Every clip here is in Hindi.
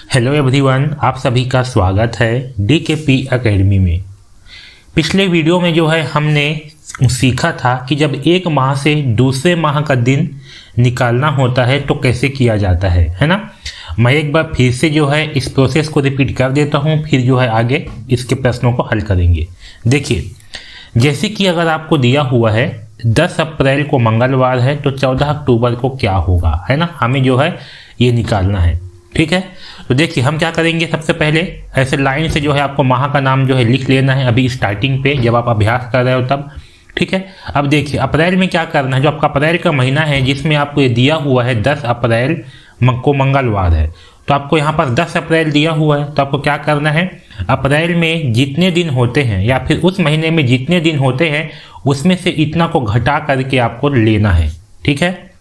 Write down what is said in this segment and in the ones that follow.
हेलो एवरीवन, आप सभी का स्वागत है DKP एकेडमी में। पिछले वीडियो में जो है हमने सीखा था कि जब एक माह से दूसरे माह का दिन निकालना होता है तो कैसे किया जाता है ना। मैं एक बार फिर से जो है इस प्रोसेस को रिपीट कर देता हूँ, फिर जो है आगे इसके प्रश्नों को हल करेंगे। देखिए, जैसे कि अगर आपको दिया हुआ है 10 अप्रैल को मंगलवार है तो 14 अक्टूबर को क्या होगा, है ना। हमें जो है ये निकालना है, ठीक है। तो देखिए हम क्या करेंगे, सबसे पहले ऐसे लाइन से जो है आपको माह का नाम जो है लिख लेना है अभी स्टार्टिंग पे, जब आप अभ्यास कर रहे हो तब, ठीक है। अब देखिए अप्रैल में क्या करना है, जो आपका अप्रैल का महीना है जिसमें आपको ये दिया हुआ है 10 अप्रैल को मंगलवार है, तो आपको यहाँ पर 10 अप्रैल दिया हुआ है। तो आपको क्या करना है, अप्रैल में जितने दिन होते हैं या फिर उस महीने में जितने दिन होते हैं उसमें से इतना को घटा करके आपको लेना है, ठीक है।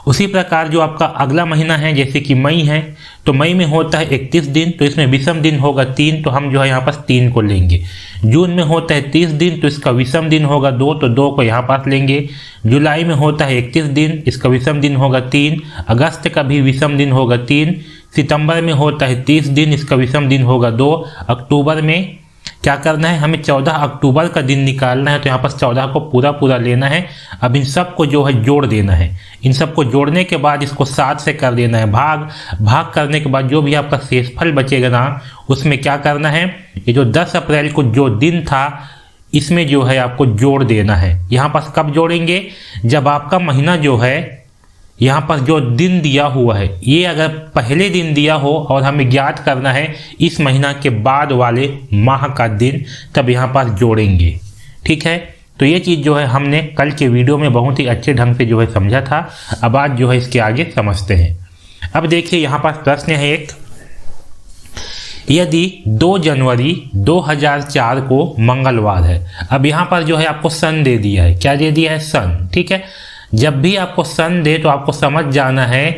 उसी प्रकार जो आपका अगला महीना है जैसे कि मई है, तो मई में होता है 31 दिन, तो इसमें विषम दिन होगा 3, तो हम जो है यहाँ पास 3 को लेंगे। जून में होता है 30 दिन, तो इसका विषम दिन होगा 2, तो 2 को यहाँ पास लेंगे। जुलाई में होता है 31 दिन, इसका विषम दिन होगा 3। अगस्त का भी विषम दिन होगा 3। सितंबर में होता है 30 दिन, इसका विषम दिन होगा 2। अक्टूबर में क्या करना है, हमें 14 अक्टूबर का दिन निकालना है, तो यहाँ पर 14 को पूरा लेना है। अब इन सब को जो है जोड़ देना है। इन सब को जोड़ने के बाद इसको 7 से कर देना है भाग करने के बाद जो भी आपका शेषफल बचेगा ना, उसमें क्या करना है, ये जो 10 अप्रैल को जो दिन था इसमें जो है आपको जोड़ देना है। यहाँ पास कब जोड़ेंगे, जब आपका महीना जो है यहाँ पर जो दिन दिया हुआ है ये अगर पहले दिन दिया हो और हमें ज्ञात करना है इस महीना के बाद वाले माह का दिन, तब यहाँ पर जोड़ेंगे, ठीक है। तो ये चीज़ जो है हमने कल के वीडियो में बहुत ही अच्छे ढंग से जो है समझा था। अब आज जो है इसके आगे समझते हैं। अब देखिए यहाँ पर प्रश्न है एक, यदि 2 जनवरी 2004 को मंगलवार है। अब यहाँ पर जो है आपको सन दे दिया है, क्या दे दिया है, सन, ठीक है। जब भी आपको सन दे तो आपको समझ जाना है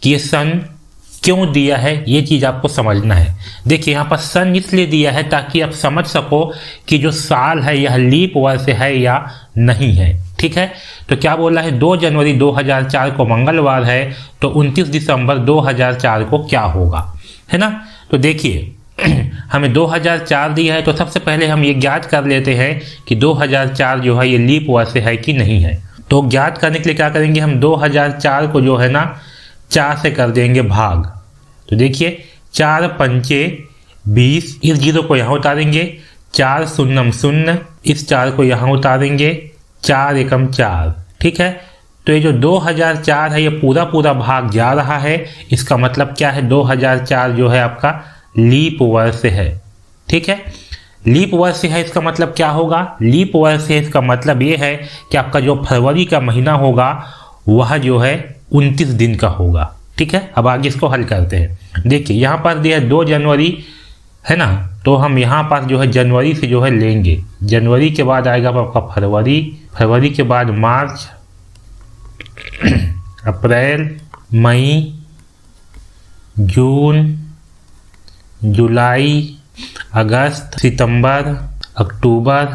कि ये सन क्यों दिया है, ये चीज़ आपको समझना है। देखिए यहाँ पर सन इसलिए दिया है ताकि आप समझ सको कि जो साल है यह लीप वर्ष है या नहीं है, ठीक है। तो क्या बोला है, 2 जनवरी 2004 को मंगलवार है तो 29 दिसंबर 2004 को क्या होगा, है ना। तो देखिए हमें 2004 दिया है, तो सबसे पहले हम ये ज्ञात कर लेते हैं कि 2004 जो है ये लीप वर्ष है कि नहीं है। तो ज्ञात करने के लिए क्या करेंगे, हम 2004 को जो है ना 4 से कर देंगे भाग। तो देखिए 4 पंचे 20, इस 0 को यहाँ उतारेंगे, 4 शून्यम 0, इस 4 को यहाँ उतारेंगे, 4 एकम 4, ठीक है। तो ये जो 2004 है ये पूरा भाग जा रहा है, इसका मतलब क्या है, 2004 जो है आपका लीप वर्ष है, ठीक है। लीप वर्ष है इसका मतलब क्या होगा, लीप वर्ष है इसका मतलब ये है कि आपका जो फरवरी का महीना होगा वह जो है 29 दिन का होगा, ठीक है। अब आगे इसको हल करते हैं। देखिए यहाँ पर दिया है 2 जनवरी, है ना, तो हम यहाँ पर जो है जनवरी से जो है लेंगे। जनवरी के बाद आएगा आपका फरवरी, फरवरी के बाद मार्च, अप्रैल, मई, जून, जुलाई, अगस्त, सितंबर, अक्टूबर,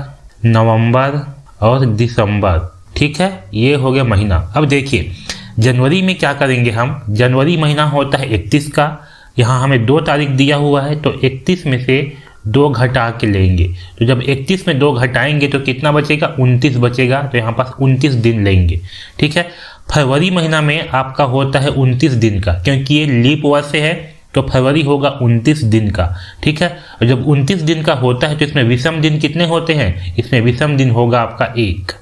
नवंबर और दिसंबर, ठीक है। ये हो गया महीना। अब देखिए जनवरी में क्या करेंगे हम, जनवरी महीना होता है 31 का, यहाँ हमें 2 तारीख दिया हुआ है तो 31 में से 2 घटा के लेंगे। तो जब 31 में 2 घटाएंगे तो कितना बचेगा, 29 बचेगा, तो यहाँ पास 29 दिन लेंगे, ठीक है। फरवरी महीना में आपका होता है 29 दिन का, क्योंकि ये लीप वर्ष है तो फरवरी होगा 29 दिन का, ठीक है। और जब 29 दिन का होता है तो इसमें विषम दिन कितने होते हैं, इसमें विषम दिन होगा आपका 1,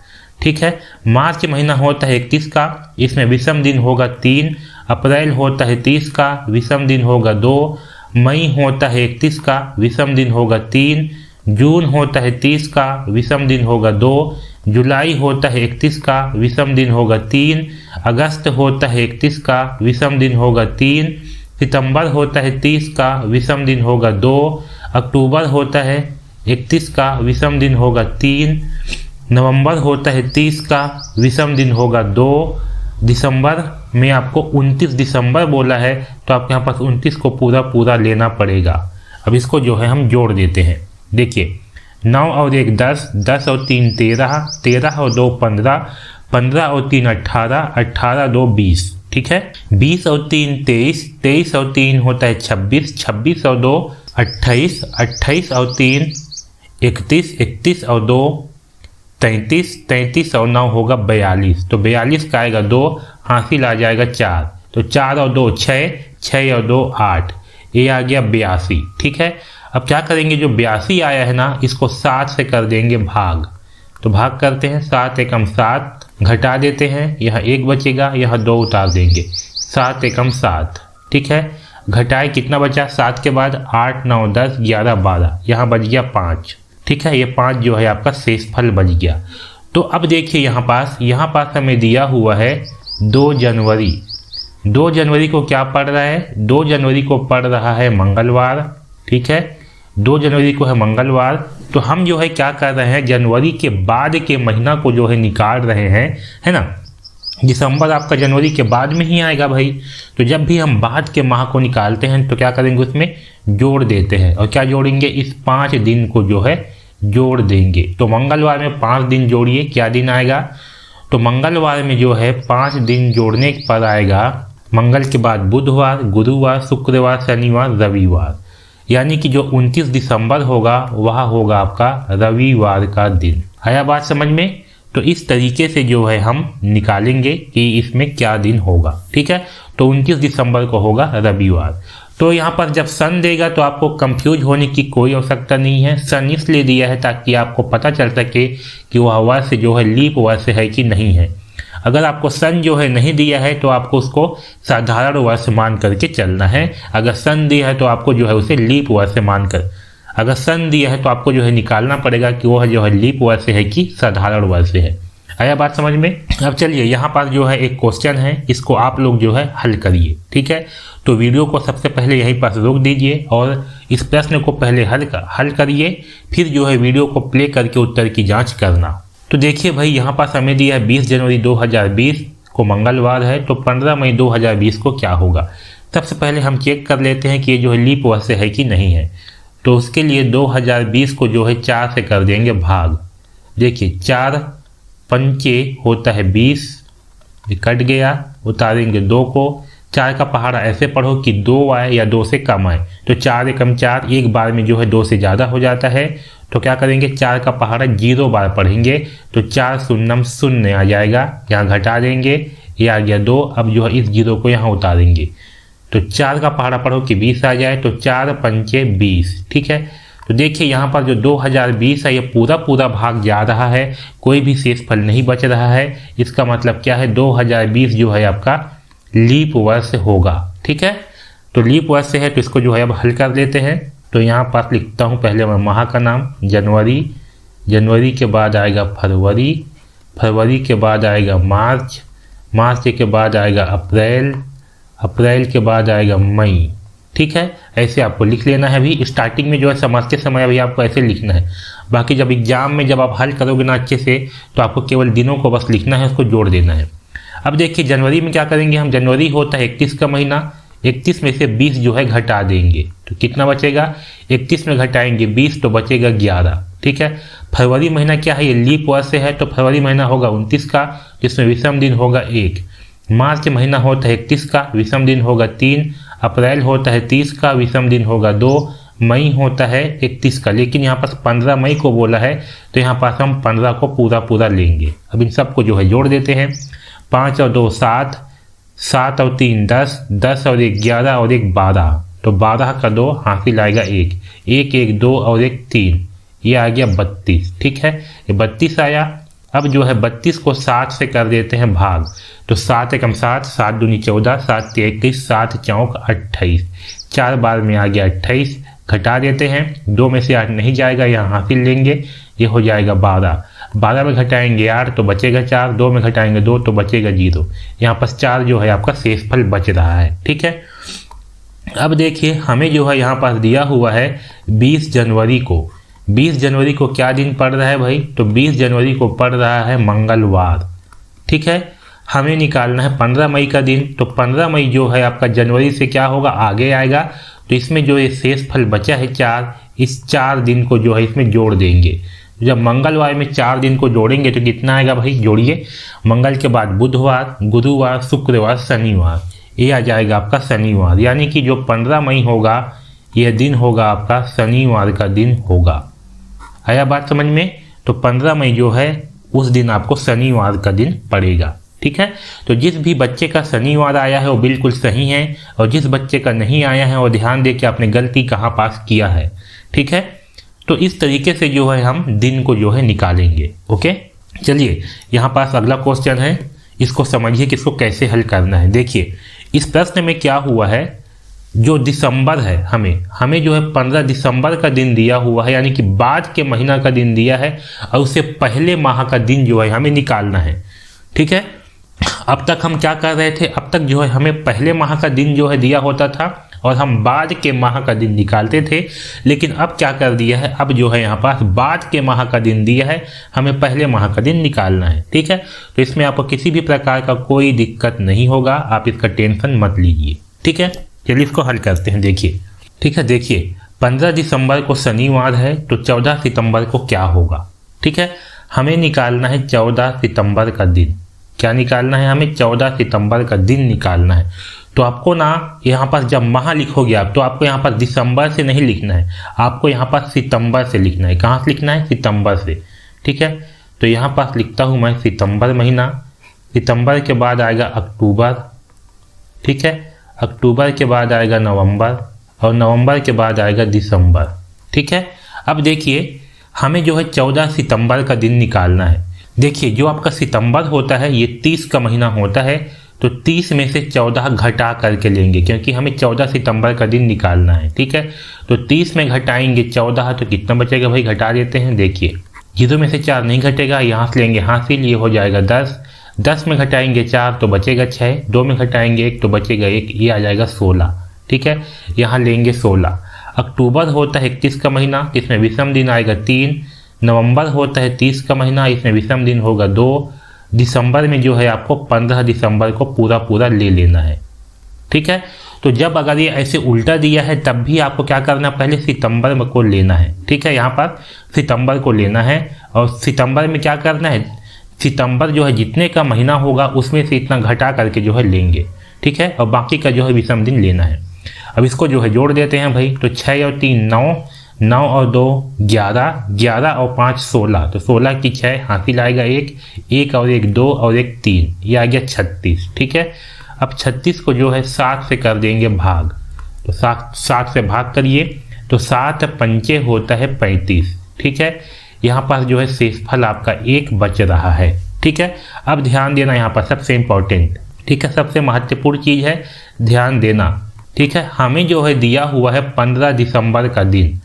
ठीक है। मार्च महीना होता है 31 का, इसमें विषम दिन होगा 3। अप्रैल होता है 30 का, विषम दिन होगा 2। मई होता है 31 का, विषम दिन होगा 3। जून होता है 30 का, विषम दिन होगा 2। जुलाई होता है 31 का, विषम दिन होगा 3। अगस्त होता है 31 का, विषम दिन होगा 3। सितंबर होता है 30 का, विषम दिन होगा 2। अक्टूबर होता है 31 का, विषम दिन होगा 3। नवंबर होता है 30 का, विषम दिन होगा 2। दिसंबर में आपको 29 दिसंबर बोला है तो आपके यहाँ पास 29 को पूरा लेना पड़ेगा। अब इसको जो है हम जोड़ देते हैं। देखिए 9 और 1 10, 10 और 3 13, 13 और 2 15, 15 और 3 18, 18 2 20, ठीक है। 20 और 3 23, 23 और 3 होता है 26, 26 और 2 28, 28 और 3 31, 31 और 2 33, 33 और 9 होगा 42। तो 42 का आएगा 2, हासिल आ जाएगा 4, तो 4 और 2 6, 6 और 2 8, ये आ गया 82। ठीक है। अब क्या करेंगे, जो 82 आया है ना, इसको 7 से कर देंगे भाग। तो भाग करते हैं, 7 एकम 7, घटा देते हैं, यहाँ 1 बचेगा, यहाँ 2 उतार देंगे, 7 एकम 7। ठीक है। घटाए कितना बचा, 7 के बाद 8 9 10 11 12, यहाँ बच गया 5। ठीक है, ये 5 जो है आपका शेषफल बच गया। तो अब देखिए यहाँ पास हमें दिया हुआ है 2 जनवरी। 2 जनवरी को क्या पड़ रहा है, 2 जनवरी को पड़ रहा है मंगलवार। ठीक है, 2 जनवरी को है मंगलवार। तो हम जो है क्या कर रहे हैं, जनवरी के बाद के महीना को जो है निकाल रहे हैं, है ना। दिसंबर आपका जनवरी के बाद में ही आएगा भाई। तो जब भी हम बाद के माह को निकालते हैं तो क्या करेंगे, उसमें जोड़ देते हैं। और क्या जोड़ेंगे, इस 5 दिन को जो है जोड़ देंगे। तो मंगलवार में 5 दिन जोड़िए, क्या दिन आएगा, तो मंगलवार में जो है 5 दिन जोड़ने पर आएगा, मंगल के बाद बुधवार, गुरुवार, शुक्रवार, शनिवार, रविवार। यानी कि जो 29 दिसंबर होगा वह होगा आपका रविवार का दिन। आया बात समझ में। तो इस तरीके से जो है हम निकालेंगे कि इसमें क्या दिन होगा। ठीक है, तो 29 दिसंबर को होगा रविवार। तो यहाँ पर जब सन देगा तो आपको कंफ्यूज होने की कोई आवश्यकता नहीं है। सन इसलिए दिया है ताकि आपको पता चल सके कि वह वर्ष जो है लीप वर्ष है कि नहीं है। अगर आपको सन जो है नहीं दिया है तो आपको उसको साधारण वर्ष मान करके चलना है। अगर सन दिया है तो आपको जो है उसे लीप वर्ष मानकर, अगर सन दिया है तो आपको जो है निकालना पड़ेगा कि वह जो है लीप वर्ष है कि साधारण वर्ष है। आया बात समझ में। अब चलिए यहाँ पर जो है एक क्वेश्चन है, इसको आप लोग जो है हल करिए। ठीक है, तो वीडियो को सबसे पहले यहीं पर रोक दीजिए और इस प्रश्न को पहले हल करिए, फिर जो है वीडियो को प्ले करके उत्तर की जाँच करना। तो देखिए भाई, यहाँ पास हमें दिया है 20 जनवरी 2020 को मंगलवार है, तो 15 मई 2020 को क्या होगा। सबसे पहले हम चेक कर लेते हैं कि ये जो है लीप वर्ष है कि नहीं है। तो उसके लिए 2020 को जो है 4 से कर देंगे भाग। देखिए 4 पंचे होता है 20, कट गया, उतारेंगे 2 को। 4 का पहाड़ा ऐसे पढ़ो कि 2 आए या 2 से कम आए। तो 4 एकम 4, एक बार में जो है 2 से ज़्यादा हो जाता है। तो क्या करेंगे, 4 का पहाड़ा 0 बार पढ़ेंगे, तो 4 शून्यम 0 आ जाएगा, यहाँ घटा देंगे, ये आ गया 2। अब जो है इस 0 को यहाँ उतारेंगे, तो 4 का पहाड़ा पढ़ो कि 20 आ जाए, तो 4 पंचे 20। ठीक है, तो देखिए यहाँ पर जो 2020 है ये पूरा भाग जा रहा है, कोई भी शेषफल नहीं बच रहा है। इसका मतलब क्या है, 2020 जो है आपका लीप वर्ष होगा। ठीक है, तो लीप वर्ष है तो इसको जो है अब हल कर लेते हैं। तो यहाँ पास लिखता हूँ पहले मैं माह का नाम, जनवरी, जनवरी के बाद आएगा फरवरी, फरवरी के बाद आएगा मार्च, मार्च के बाद आएगा अप्रैल, अप्रैल के बाद आएगा मई। ठीक है, ऐसे आपको लिख लेना है। अभी स्टार्टिंग में जो है समझते समय अभी आपको ऐसे लिखना है। बाकी जब एग्जाम में जब आप हल करोगे ना अच्छे से, तो आपको केवल दिनों को बस लिखना है, उसको जोड़ देना है। अब देखिए जनवरी में क्या करेंगे हम, जनवरी होता है 31 का महीना, 31 में से 20 जो है घटा देंगे, तो कितना बचेगा, 31 में घटाएंगे 20 तो बचेगा 11। ठीक है, फरवरी महीना क्या है, ये लीप वर्ष है, तो फरवरी महीना होगा 29 का, जिसमें विषम दिन होगा 1। मार्च महीना होता है 31 का, विषम दिन होगा 3। अप्रैल होता है 30 का, विषम दिन होगा 2। मई होता है 31 का, लेकिन यहाँ पास 15 मई को बोला है, तो यहाँ पास हम 15 को पूरा लेंगे। अब इन सबको जो है जोड़ देते हैं, 5 और 2 7, 7 और 3 10, 10 और 1 11 और 1 12, तो 12 का 2 हासिल आएगा 1, 1 1 2 और 1 3, ये आ गया 32। ठीक है, ये 32 आया। अब जो है 32 को 7 से कर देते हैं भाग, तो 7 एकम 7, 7 दूनी 14, 7 3 21, 7 चौक 28, 4 बार में आ गया 28। घटा देते हैं, 2 में से 8 नहीं जाएगा, यहाँ हासिल लेंगे, ये हो जाएगा 12। 12 में घटाएंगे 8 तो बचेगा 4, 2 में घटाएंगे 2 तो बचेगा 0। यहाँ पर 4 जो है आपका शेषफल बच रहा है। ठीक है, अब देखिए हमें जो है यहाँ पास दिया हुआ है 20 जनवरी को। 20 जनवरी को क्या दिन पड़ रहा है भाई, तो 20 जनवरी को पड़ रहा है मंगलवार। ठीक है, हमें निकालना है 15 मई का दिन, तो 15 मई जो है आपका जनवरी से क्या होगा, आगे आएगा, तो इसमें जो ये शेषफल बचा है 4, इस 4 दिन को जो है इसमें जोड़ देंगे। जब मंगलवार में 4 दिन को जोड़ेंगे तो कितना आएगा भाई, जोड़िए। मंगल के बाद बुधवार, गुरुवार, शुक्रवार, शनिवार, ये आ जाएगा आपका शनिवार। यानी कि जो 15 मई होगा यह दिन होगा आपका शनिवार का दिन होगा। आया बात समझ में? तो 15 मई जो है उस दिन आपको शनिवार का दिन पड़ेगा। ठीक है, तो जिस भी बच्चे का शनिवार आया है वो बिल्कुल सही है, और जिस बच्चे का नहीं आया है वो ध्यान दे कि आपने गलती कहाँ पास किया है। ठीक है, तो इस तरीके से जो है हम दिन को जो है निकालेंगे। ओके, चलिए यहाँ पास अगला क्वेश्चन है, इसको समझिए कि इसको कैसे हल करना है। देखिए इस प्रश्न में क्या हुआ है, जो दिसंबर है हमें जो है 15 दिसंबर का दिन दिया हुआ है, यानी कि बाद के महीना का दिन दिया है, और उससे पहले माह का दिन जो है हमें निकालना है। ठीक है, अब तक हम क्या कर रहे थे, अब तक जो है हमें पहले माह का दिन जो है दिया होता था और हम बाद के माह का दिन निकालते थे, लेकिन अब क्या कर दिया है, अब जो है यहाँ पास बाद के माह का दिन दिया है, हमें पहले माह का दिन निकालना है। ठीक है, तो इसमें आपको किसी भी प्रकार का कोई दिक्कत नहीं होगा, आप इसका टेंशन मत लीजिए। ठीक है, चलिए इसको हल करते हैं। देखिए, ठीक है, देखिए 15 दिसंबर को शनिवार है तो 14 सितंबर को क्या होगा। ठीक है, हमें निकालना है 14 सितंबर का दिन। क्या निकालना है हमें, 14 सितंबर का दिन निकालना है। तो आपको ना यहाँ पर जब माह लिखोगे आप, तो आपको यहाँ पर दिसंबर से नहीं लिखना है, आपको यहाँ पर सितंबर से लिखना है। कहाँ से लिखना है, सितंबर से। ठीक है, तो यहाँ पास लिखता हूँ मैं सितंबर महीना, सितंबर के बाद आएगा अक्टूबर। ठीक है, अक्टूबर के बाद आएगा नवंबर, और नवंबर के बाद आएगा दिसंबर। ठीक है, अब देखिए हमें जो है 14 सितंबर का दिन निकालना है। देखिए जो आपका सितंबर होता है ये 30 का महीना होता है, तो 30 में से 14 घटा करके लेंगे, क्योंकि हमें 14 सितंबर का दिन निकालना है। ठीक है, तो 30 में घटाएंगे 14 तो कितना बचेगा भाई, घटा देते हैं। देखिए 0 में से 4 नहीं घटेगा, यहाँ से लेंगे हासिल, ये हो जाएगा 10। 10 में घटाएंगे 4 तो बचेगा 6, 2 में घटाएंगे 1 तो बचेगा 1, ये आ जाएगा 16। ठीक है, यहाँ लेंगे 16। अक्टूबर होता है 31 का महीना, इसमें विषम दिन आएगा 3। नवंबर होता है 30 का महीना, इसमें विषम दिन होगा 2। दिसंबर में जो है आपको 15 दिसंबर को पूरा ले लेना है। ठीक है, तो जब अगर ये ऐसे उल्टा दिया है तब भी आपको क्या करना, पहले सितंबर को लेना है। ठीक है, यहाँ पर सितंबर को लेना है, और सितंबर में क्या करना है, सितंबर जो है जितने का महीना होगा उसमें से इतना घटा करके जो है लेंगे। ठीक है, और बाकी का जो है विषम दिन लेना है। अब इसको जो है जोड़ देते हैं भाई, तो 6 और 3 9, 9 और 2 11, 11 और 5 16, तो 16 की 6 हासिल आएगा 1, 1 और 1 2 और 1 3, ये आ गया 36। ठीक है, अब 36 को जो है 7 से कर देंगे भाग, तो 7 से भाग करिए, तो 7 पंचे होता है 35। ठीक है, यहाँ पास जो है शेषफल आपका 1 बच रहा है। ठीक है, अब ध्यान देना यहाँ पर सबसे इम्पोर्टेंट, ठीक है, सबसे महत्वपूर्ण चीज़ है, ध्यान देना। ठीक है, हमें जो है दिया हुआ है 15 दिसंबर का दिन।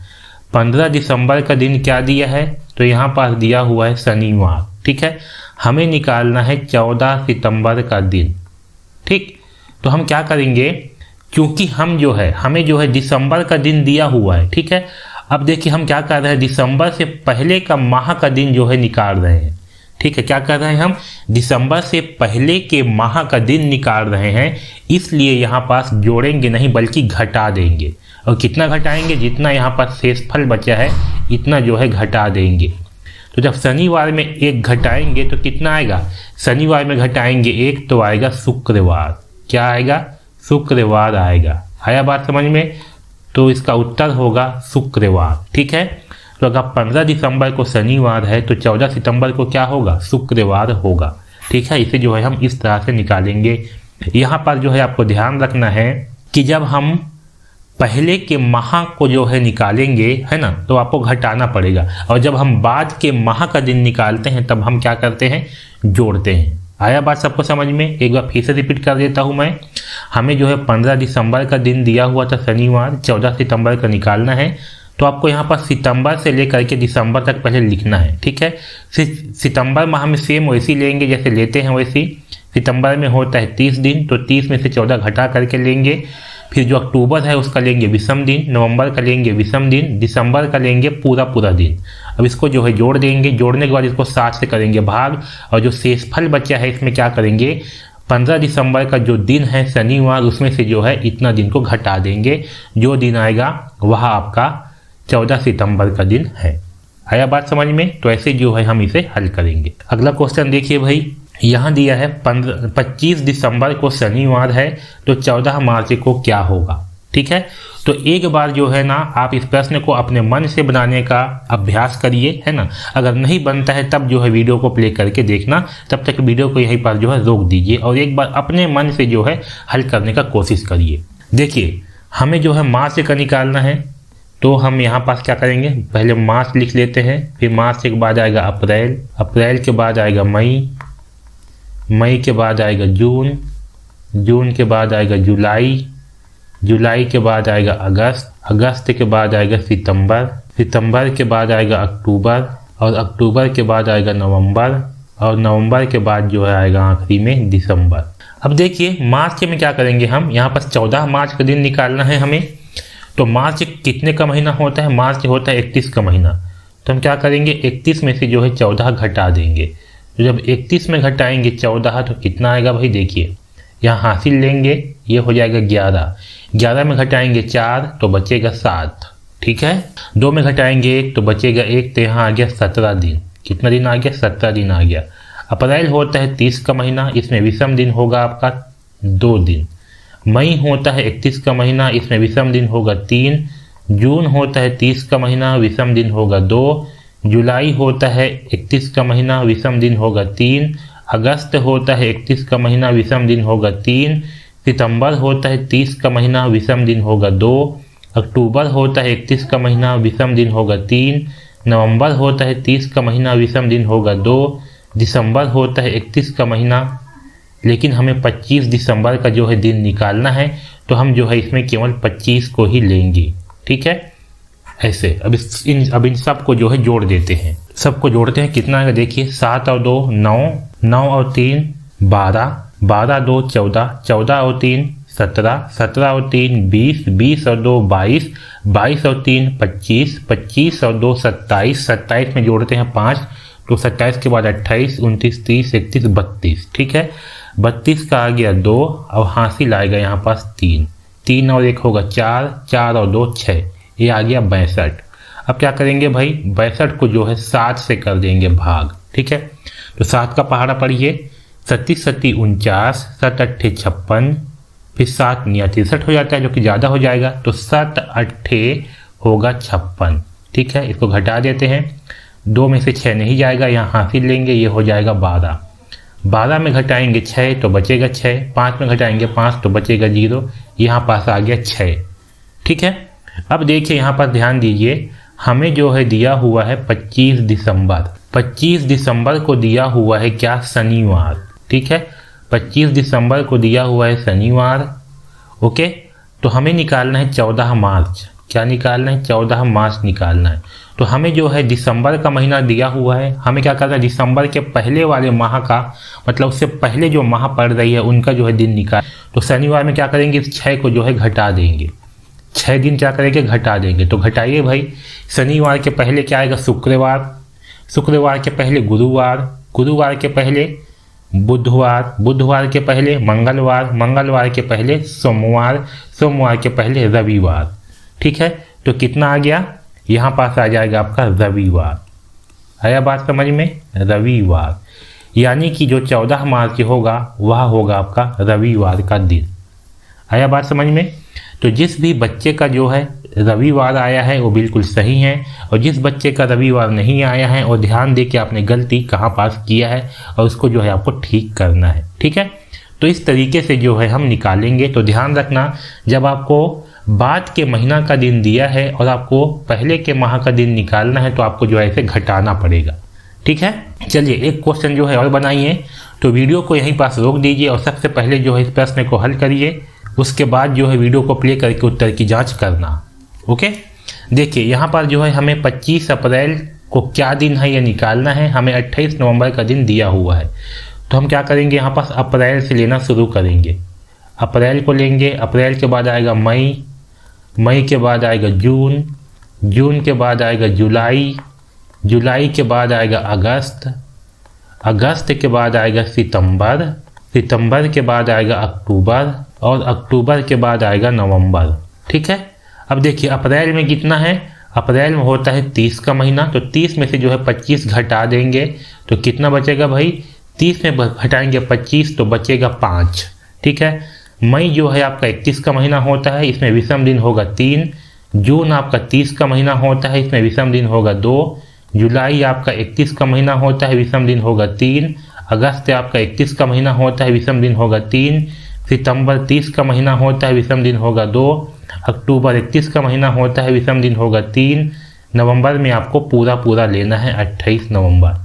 15 दिसंबर का दिन क्या दिया है, तो यहाँ पास दिया हुआ है शनिवार। ठीक है, हमें निकालना है 14 सितंबर का दिन। ठीक, तो हम क्या करेंगे, क्योंकि हम जो है हमें जो है दिसंबर का दिन दिया हुआ है। ठीक है, अब देखिए हम क्या कर रहे हैं, दिसंबर से पहले का माह का दिन जो है निकाल रहे हैं। ठीक है, क्या कर रहे हैं हम, दिसंबर से पहले के माह का दिन निकाल रहे हैं, इसलिए यहाँ पास जोड़ेंगे नहीं बल्कि घटा देंगे। और कितना घटाएंगे, जितना यहाँ पर शेषफल बचा है इतना जो है घटा देंगे। तो जब शनिवार में 1 घटाएंगे तो कितना आएगा, शनिवार में घटाएंगे 1 तो आएगा शुक्रवार। क्या आएगा, शुक्रवार आएगा। आया बात समझ में, तो इसका उत्तर होगा शुक्रवार। ठीक है, तो अगर 15 दिसंबर को शनिवार है तो 14 सितंबर को क्या होगा, शुक्रवार होगा। ठीक है, इसे जो है हम इस तरह से निकालेंगे। यहाँ पर जो है आपको ध्यान रखना है कि जब हम पहले के माह को जो है निकालेंगे, है ना, तो आपको घटाना पड़ेगा, और जब हम बाद के माह का दिन निकालते हैं तब हम क्या करते हैं, जोड़ते हैं। आया बात सबको समझ में, एक बार फिर से रिपीट कर देता हूँ मैं। हमें जो है 15 दिसंबर का दिन दिया हुआ था शनिवार, 14 सितंबर का निकालना है, तो आपको यहाँ पर सितंबर से लेकर के दिसंबर तक पहले लिखना है। ठीक है, सितंबर माह में सेम वैसी लेंगे जैसे लेते हैं वैसी। सितंबर में होता है 30 दिन, तो 30 में से 14 घटा करके लेंगे। फिर जो अक्टूबर है उसका लेंगे विषम दिन, नवंबर का लेंगे विषम दिन, दिसंबर का लेंगे पूरा दिन। अब इसको जो है जोड़ देंगे, जोड़ने के बाद इसको 7 से करेंगे भाग, और जो शेषफल बचा है इसमें क्या करेंगे, 15 दिसंबर का जो दिन है शनिवार, उसमें से जो है इतना दिन को घटा देंगे, जो दिन आएगा वह आपका 14 सितंबर का दिन है। आया बात समझ में? तो ऐसे जो है हम इसे हल करेंगे। अगला क्वेश्चन देखिए भाई, यहाँ दिया है 25 दिसंबर को शनिवार है तो 14 मार्च को क्या होगा। ठीक है, तो एक बार जो है ना आप इस प्रश्न को अपने मन से बनाने का अभ्यास करिए, है ना। अगर नहीं बनता है तब जो है वीडियो को प्ले करके देखना, तब तक वीडियो को यहीं पर जो है रोक दीजिए और एक बार अपने मन से जो है हल करने का कोशिश करिए। देखिए हमें जो है मार्च का निकालना है, तो हम यहाँ पास क्या करेंगे, पहले मार्च लिख लेते हैं, फिर मार्च के बाद आएगा अप्रैल, अप्रैल के बाद आएगा मई, मई के बाद आएगा जून, जून के बाद आएगा जुलाई, जुलाई के बाद आएगा अगस्त, अगस्त के बाद आएगा सितंबर, सितंबर के बाद आएगा अक्टूबर, और अक्टूबर के बाद आएगा नवंबर, और नवंबर के बाद जो है आएगा आखिरी में दिसंबर। अब देखिए मार्च में क्या करेंगे, हम यहाँ पर 14 मार्च का दिन निकालना है हमें। तो मार्च कितने का महीना होता है, मार्च होता है 31 का महीना। तो हम क्या करेंगे, 31 में से जो है 14 घटा देंगे। तो जब 31 में घटाएंगे 14 तो कितना आएगा भाई, देखिए यहाँ हासिल लेंगे, ये हो जाएगा 11, 11 में घटाएंगे 4 तो बचेगा 7। ठीक है, 2 में घटाएंगे 1 तो बचेगा 1, तो यहाँ आ गया 17 दिन। कितना दिन आ गया, 17 दिन आ गया। अप्रैल होता है 30 का महीना, इसमें विषम दिन होगा आपका 2 दिन। मई होता है 31 का महीना, इसमें विषम दिन होगा 3। जून होता है 30 का महीना, विषम दिन होगा 2। जुलाई होता है 31 का महीना, विषम दिन होगा 3। अगस्त होता है 31 का महीना, विषम दिन होगा 3। सितंबर होता है 30 का महीना, विषम दिन होगा 2। अक्टूबर होता है 31 का महीना, विषम दिन होगा 3। नवंबर होता है 30 का महीना, विषम दिन होगा 2। दिसंबर होता है 31 का महीना, लेकिन हमें 25 दिसंबर का जो है दिन निकालना है, तो हम जो है इसमें केवल 25 को ही लेंगे। ठीक है, ऐसे अब इन सब को जो है जोड़ देते हैं, सबको जोड़ते हैं। कितना आएगा देखिए, 7 और 2 9, 9 और 3 12, 12 2 14, 14 और 3 17, 17 और 3 20, 20 और 2 22, 22 और 3 25, 25 और 2 27, 27 में जोड़ते हैं 5, तो 27 के बाद 28 29 30 31 32। ठीक है, 32 का आ गया 2, अब हासिल आएगा यहाँ पास 3, 3 और 1 होगा 4, 4 और 2 6, ये आ गया 62। अब क्या करेंगे भाई, 62 को जो है 7 से कर देंगे भाग। ठीक है, तो 7 का पहाड़ा पढ़िए, 37 37 49, 7 8 56, फिर 7 9 63 हो जाता है, जो कि ज़्यादा हो जाएगा, तो 7 8 होगा 56। ठीक है, इसको घटा देते हैं, 2 में से 6 नहीं जाएगा, यहाँ हासिल लेंगे, ये हो जाएगा 12। 12 में घटाएंगे 6 तो बचेगा 6, 5 में घटाएंगे 5 तो बचेगा 0, यहाँ पास आ गया 6। ठीक है, अब देखिए यहाँ पर ध्यान दीजिए, हमें जो है दिया हुआ है 25 दिसंबर, 25 दिसंबर को दिया हुआ है क्या, शनिवार। ठीक है, 25 दिसंबर को दिया हुआ है शनिवार। ओके, तो हमें निकालना है 14 मार्च। क्या निकालना है, 14 मार्च निकालना है। तो हमें जो है दिसंबर का महीना दिया हुआ है, हमें क्या करना है, दिसंबर के पहले वाले माह का, मतलब उससे पहले जो माह पड़ रही है उनका जो है दिन निकाल। तो शनिवार में क्या करेंगे, इस 6 को जो है घटा देंगे, 6 दिन क्या करेंगे, घटा देंगे। तो घटाइए भाई, शनिवार के पहले क्या आएगा, शुक्रवार, शुक्रवार के पहले गुरुवार, गुरुवार के पहले बुधवार, बुधवार के पहले मंगलवार, मंगलवार के पहले सोमवार, सोमवार के पहले रविवार। ठीक है, तो कितना आ गया, यहाँ पास आ जाएगा आपका रविवार। आया बात समझ में, रविवार, यानी कि जो 14 मार्च होगा वह होगा आपका रविवार का दिन। आया बात समझ में। तो जिस भी बच्चे का जो है रविवार आया है वो बिल्कुल सही है, और जिस बच्चे का रविवार नहीं आया है और ध्यान दे कि आपने गलती कहाँ पास किया है और उसको जो है आपको ठीक करना है। ठीक है, तो इस तरीके से जो है हम निकालेंगे। तो ध्यान रखना, जब आपको बाद के महीना का दिन दिया है और आपको पहले के माह का दिन निकालना है तो आपको जो है इसे घटाना पड़ेगा। ठीक है, चलिए एक क्वेश्चन जो है और बनाइए। तो वीडियो को यहीं पास रोक दीजिए और सबसे पहले जो है इस प्रश्न को हल करिए, उसके बाद जो है वीडियो को प्ले करके उत्तर की जांच करना। ओके, देखिए यहाँ पर जो है हमें 25 अप्रैल को क्या दिन है ये निकालना है, हमें 28 नवंबर का दिन दिया हुआ है। तो हम क्या करेंगे, यहाँ पास अप्रैल से लेना शुरू करेंगे, अप्रैल को लेंगे, अप्रैल के बाद आएगा मई, मई के बाद आएगा जून, जून के बाद आएगा जुलाई, जुलाई के बाद आएगा अगस्त, अगस्त के बाद आएगा सितंबर, सितंबर के बाद आएगा अक्टूबर, और अक्टूबर के बाद आएगा नवंबर। ठीक है, अब देखिए अप्रैल में कितना है, अप्रैल में होता है 30 का महीना, तो 30 में से जो है 25 घटा देंगे तो कितना बचेगा भाई, 30 में घटाएंगे 25 तो बचेगा 5। ठीक है। मई जो है आपका 31 का महीना होता है, इसमें विषम दिन होगा 3। जून आपका 30 का महीना होता है, इसमें विषम दिन होगा 2। जुलाई आपका 31 का महीना होता है, विषम दिन होगा 3। अगस्त आपका 31 का महीना होता है, विषम दिन होगा 3। सितंबर 30 का महीना होता है, विषम दिन होगा 2। अक्टूबर 31 का महीना होता है, विषम दिन होगा 3। नवंबर में आपको पूरा लेना है 28 नवंबर।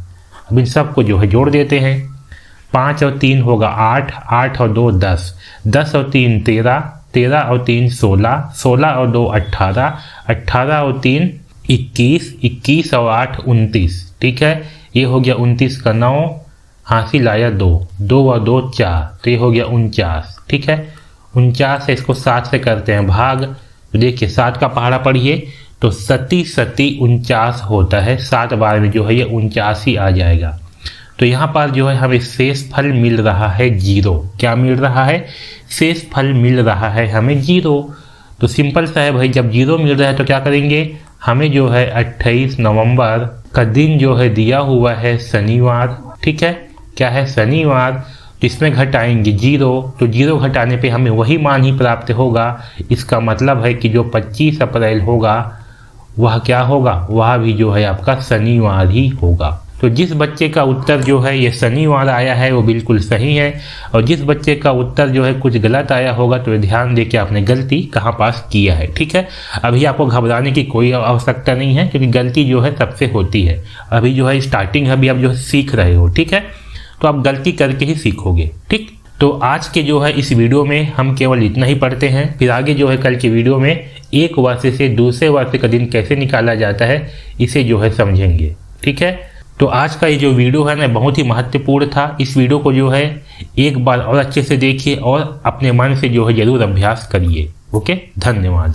अब इन सबको जो है जोड़ देते हैं। 5 और 3 होगा 8, 8 और 2 10, 10 और 3 13, 13 और 3 16, 16 और 2 18, 18 और 3 21, 21 और 8 29। ठीक है। ये हो गया 29 का 9, हासिल लाया 2, 2 और 2 4, तो ये हो गया 49। ठीक है। 49 से इसको 7 से करते हैं भाग, तो देखिए 7 का पहाड़ा पढ़िए तो 37 49 होता है। 7 बार में जो है ये 49 ही आ जाएगा। तो यहाँ पर जो है हमें शेष फल मिल रहा है 0। क्या मिल रहा है, शेष फल मिल रहा है हमें 0। तो सिंपल सा है भाई, जब 0 मिल रहा है तो क्या करेंगे, हमें जो है 28 नवंबर का दिन जो है दिया हुआ है शनिवार। ठीक है। क्या है, शनिवार। इसमें घटाएंगे 0, तो 0 घटाने पे हमें वही मान ही प्राप्त होगा। इसका मतलब है कि जो 25 अप्रैल होगा वह क्या होगा, वह भी जो है आपका शनिवार ही होगा। तो जिस बच्चे का उत्तर जो है ये शनिवार आया है वो बिल्कुल सही है, और जिस बच्चे का उत्तर जो है कुछ गलत आया होगा तो ध्यान दे कि आपने गलती कहाँ पास किया है। ठीक है। अभी आपको घबराने की कोई आवश्यकता नहीं है, क्योंकि गलती जो है सबसे होती है। अभी जो है स्टार्टिंग, अभी आप जो है सीख रहे हो। ठीक है। तो आप गलती करके ही सीखोगे। ठीक। तो आज के जो है इस वीडियो में हम केवल इतना ही पढ़ते हैं, फिर आगे जो है कल के वीडियो में एक वर्ष से दूसरे वर्ष का दिन कैसे निकाला जाता है इसे जो है समझेंगे। ठीक है। तो आज का ये जो वीडियो है ना बहुत ही महत्वपूर्ण था। इस वीडियो को जो है एक बार और अच्छे से देखिए और अपने मन से जो है जरूर अभ्यास करिए। ओके, धन्यवाद।